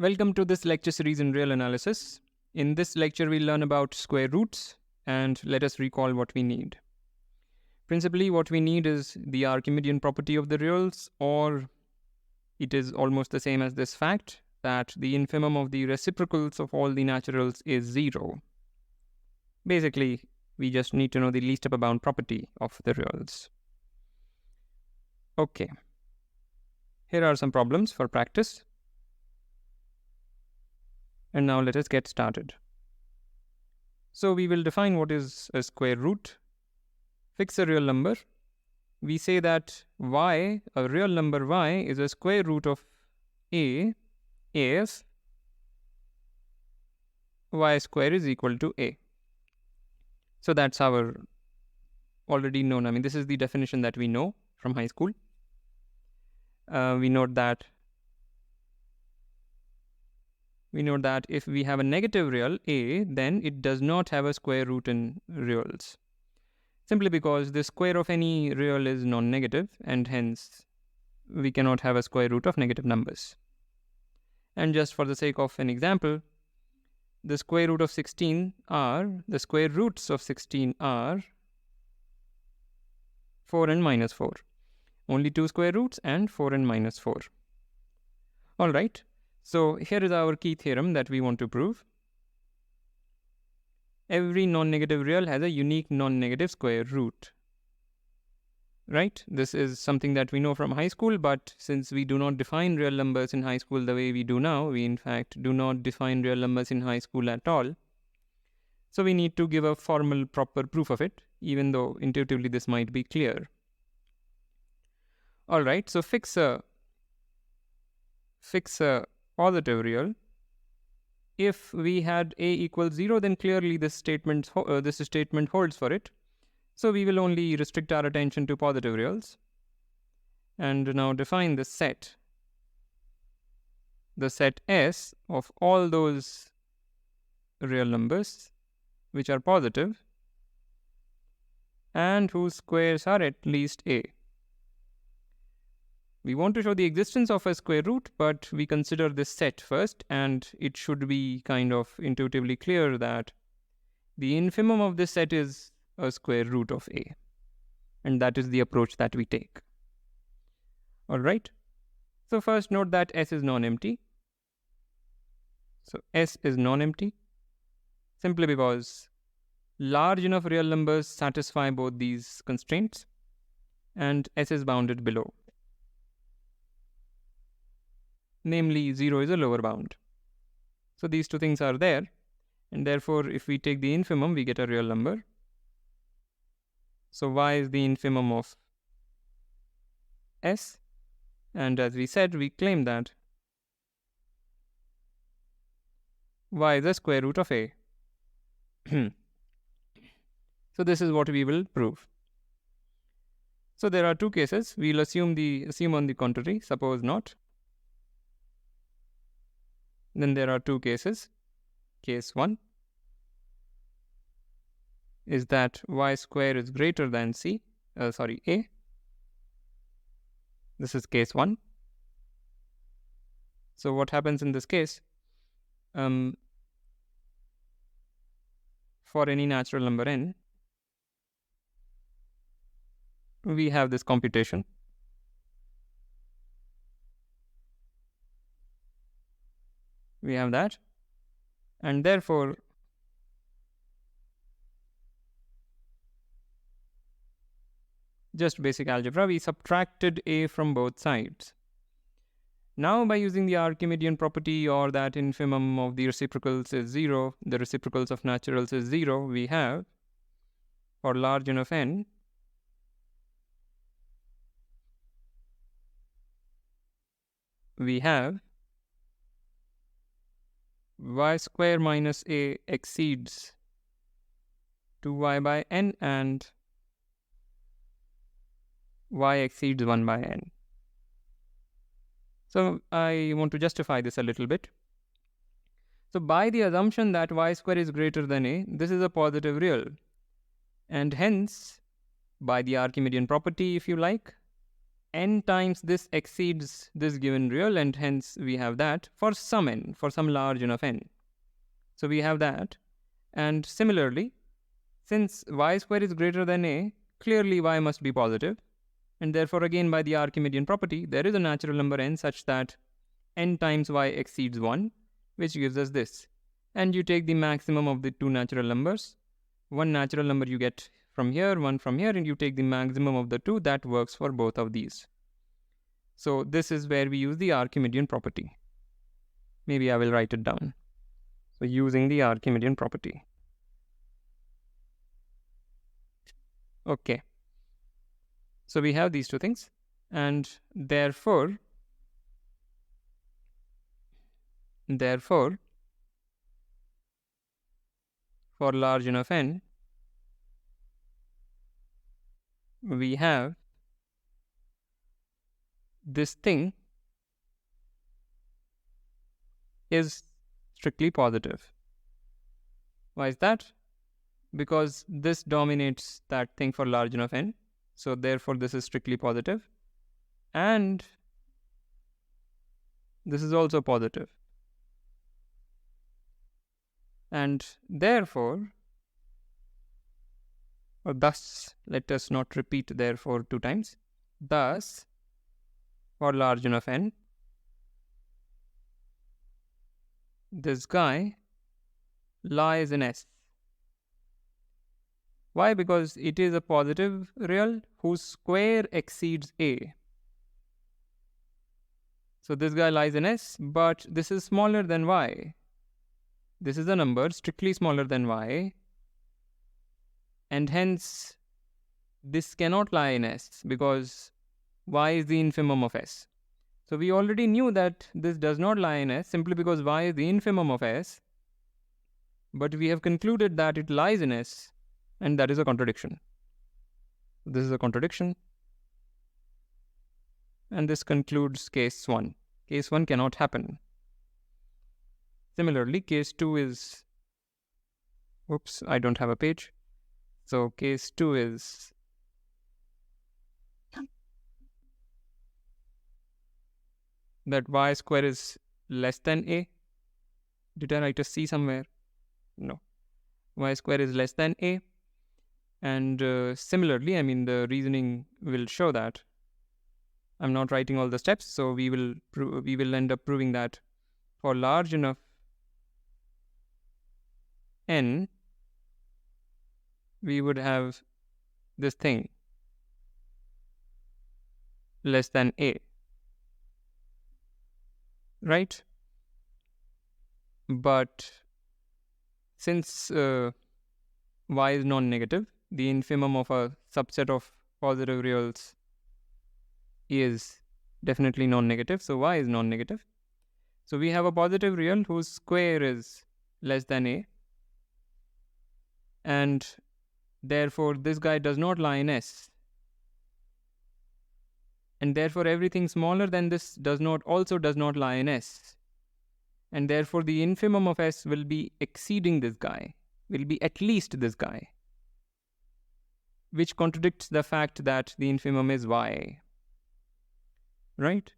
Welcome to this lecture series in real analysis. In this lecture, we'll learn about square roots and let us recall what we need. Principally, what we need is the Archimedean property of the reals, or it is almost the same as this fact that the infimum of the reciprocals of all the naturals is 0. Basically, we just need to know the least upper bound property of the reals. Okay. Here are some problems for practice. And now let us get started. So we will define what is a square root, fix a real number. We say that y, a real number y, is a square root of a if y square is equal to a. So that's our already known. This is the definition that we know from high school. We note that if we have a negative real a, then it does not have a square root in reals. Simply because the square of any real is non-negative, and hence we cannot have a square root of negative numbers. And just for the sake of an example, the square root of 16 are, the square roots of 16 are 4 and minus 4. Only 2 square roots and 4 and minus 4. Alright, so here is our key theorem that we want to prove. Every non-negative real has a unique non-negative square root. Right? This is something that we know from high school, but since we do not define real numbers in high school the way we do now, we in fact do not define real numbers in high school at all. So we need to give a formal, proper proof of it, even though intuitively this might be clear. Alright, so fix a positive real. If we had a equals 0, then clearly this statement holds for it. So we will only restrict our attention to positive reals. And now define the set S of all those real numbers which are positive and whose squares are at least a. We want to show the existence of a square root, but we consider this set first, and it should be kind of intuitively clear that the infimum of this set is a square root of a. And that is the approach that we take. Alright. So first note that S is non-empty. So S is non-empty simply because large enough real numbers satisfy both these constraints, and S is bounded below. Namely, 0 is a lower bound. So these two things are there, and therefore if we take the infimum, we get a real number. So y is the infimum of S, and as we said, we claim that y is the square root of a. So this is what we will prove. So there are two cases. We'll assume on the contrary, suppose not. Then there are two cases. Case 1 is that y square is greater than a. This is case 1. So what happens in this case? For any natural number n, we have this computation. We have that, and therefore just basic algebra, we subtracted a from both sides. Now by using the Archimedean property, or that infimum of the reciprocals is 0, the reciprocals of naturals is 0, we have, for large enough n, we have y square minus a exceeds 2y by n, and y exceeds 1 by n. So I want to justify this a little bit. So by the assumption that y square is greater than a, this is a positive real. And hence, by the Archimedean property, if you like, n times this exceeds this given real, and hence we have that for some n, for some large enough n. So we have that. And similarly, since y square is greater than a, clearly y must be positive. And therefore, again, by the Archimedean property, there is a natural number n such that n times y exceeds 1, which gives us this. And you take the maximum of the two natural numbers. One natural number you get from here, one from here, and you take the maximum of the two. That works for both of these. So this is where we use the Archimedean property. Maybe I will write it down. So using the Archimedean property. Okay. So we have these two things, and therefore, for large enough n, we have this thing is strictly positive. Why is that? Because this dominates that thing for large enough n. So therefore, this is strictly positive. And this is also positive. And therefore, or thus, let us not repeat therefore 2 times. Thus, for large enough n, this guy lies in S. Why? Because it is a positive real whose square exceeds A. So this guy lies in S, but this is smaller than Y. This is a number strictly smaller than Y, and hence this cannot lie in S because Y is the infimum of S. So we already knew that this does not lie in S simply because Y is the infimum of S, but we have concluded that it lies in S, and that is a contradiction. This is a contradiction, and this concludes case 1. Case 1 cannot happen. Similarly, case 2 is, oops, I don't have a page. So case 2 is that y square is less than a. Did I write a c somewhere? No. Y square is less than a. And similarly, I mean, the reasoning will show that. I'm not writing all the steps, so we will end up proving that for large enough n, we would have this thing less than a, right? But since y is non-negative, the infimum of a subset of positive reals is definitely non-negative, so y is non-negative. So we have a positive real whose square is less than a, and therefore this guy does not lie in S. And therefore everything smaller than this does not lie in S. And therefore the infimum of S will be exceeding this guy, will be at least this guy, which contradicts the fact that the infimum is Y. Right?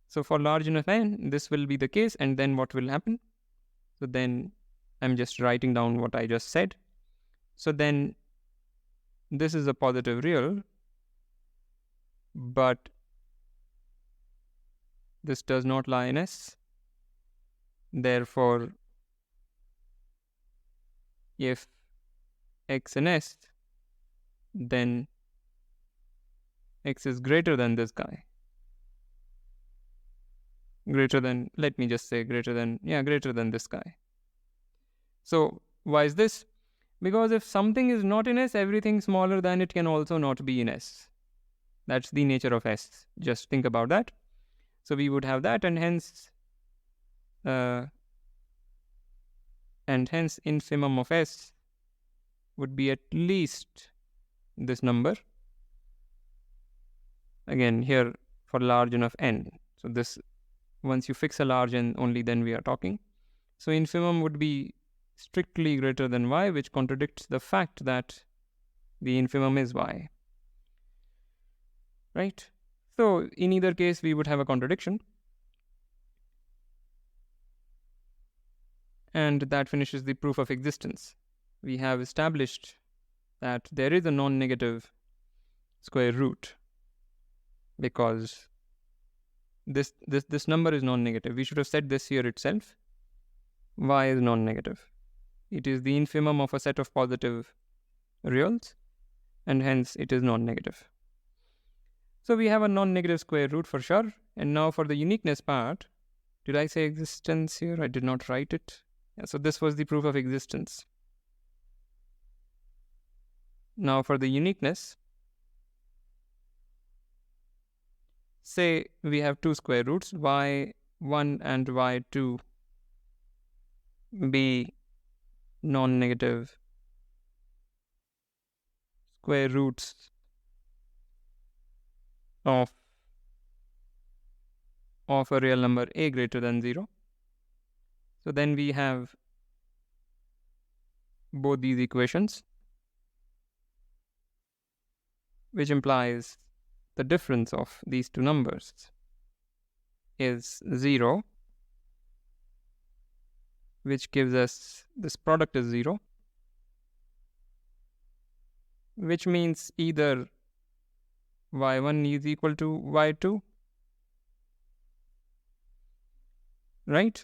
So for large enough n, this will be the case, and then what will happen? So then I'm just writing down what I just said. So then this is a positive real, but this does not lie in S. Therefore, if x in S, then x is greater than this guy. Greater than, let me just say greater than this guy. So why is this? Because if something is not in S, everything smaller than it can also not be in S. That's the nature of S. Just think about that. So we would have that, and hence infimum of S would be at least this number. Again, here for large enough n. So this, once you fix a large n, only then we are talking. So infimum would be strictly greater than y, which contradicts the fact that the infimum is y. Right? So in either case, we would have a contradiction. And that finishes the proof of existence. We have established that there is a non-negative square root because this number is non-negative. We should have said this here itself. Y is non-negative. It is the infimum of a set of positive reals, and hence it is non-negative. So we have a non-negative square root for sure. And now for the uniqueness part, did I say existence here? I did not write it. Yeah, so this was the proof of existence. Now for the uniqueness, say we have two square roots, y1 and y2 be non-negative square roots of a real number a greater than 0. So then we have both these equations, which implies the difference of these two numbers is 0, which gives us this product is 0, which means either y1 is equal to y2, right?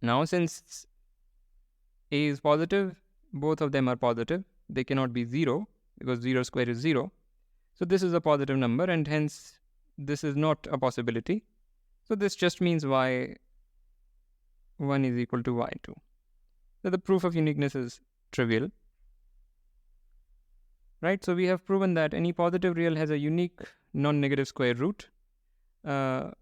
Now since a is positive, both of them are positive. They cannot be 0 because 0 square is 0. So this is a positive number and hence this is not a possibility. So this just means y1 is equal to y2. So the proof of uniqueness is trivial. Right, so we have proven that any positive real has a unique non-negative square root. And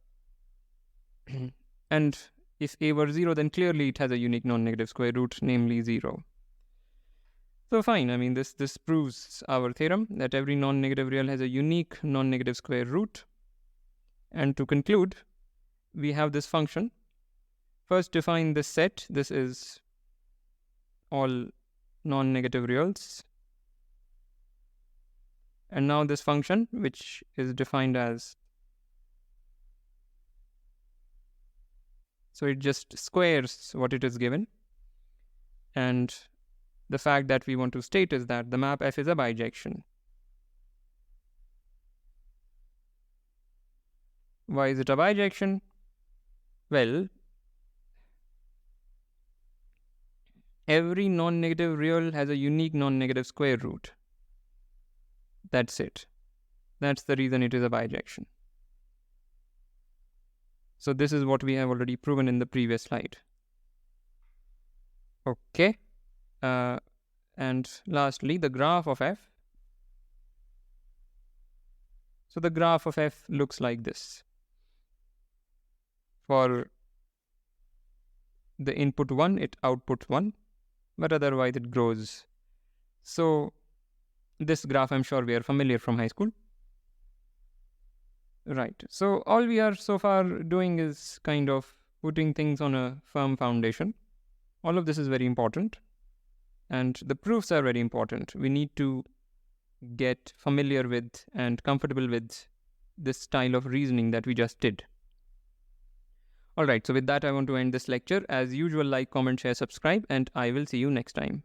if a were 0, then clearly it has a unique non-negative square root, namely 0. So fine, I mean this proves our theorem that every non-negative real has a unique non-negative square root. And to conclude, we have this function. First define this set. This is all non-negative reals. And now this function, which is defined as, so it just squares what it is given. And the fact that we want to state is that the map F is a bijection. Why is it a bijection? Well, every non-negative real has a unique non-negative square root. That's it. That's the reason it is a bijection. So this is what we have already proven in the previous slide. Okay. And lastly, the graph of F. So the graph of F looks like this. For the input 1, it outputs 1, but otherwise it grows. So this graph, I'm sure we are familiar from high school. Right. So all we are so far doing is kind of putting things on a firm foundation. All of this is very important. And the proofs are very important. We need to get familiar with and comfortable with this style of reasoning that we just did. All right. So with that, I want to end this lecture. As usual, like, comment, share, subscribe, and I will see you next time.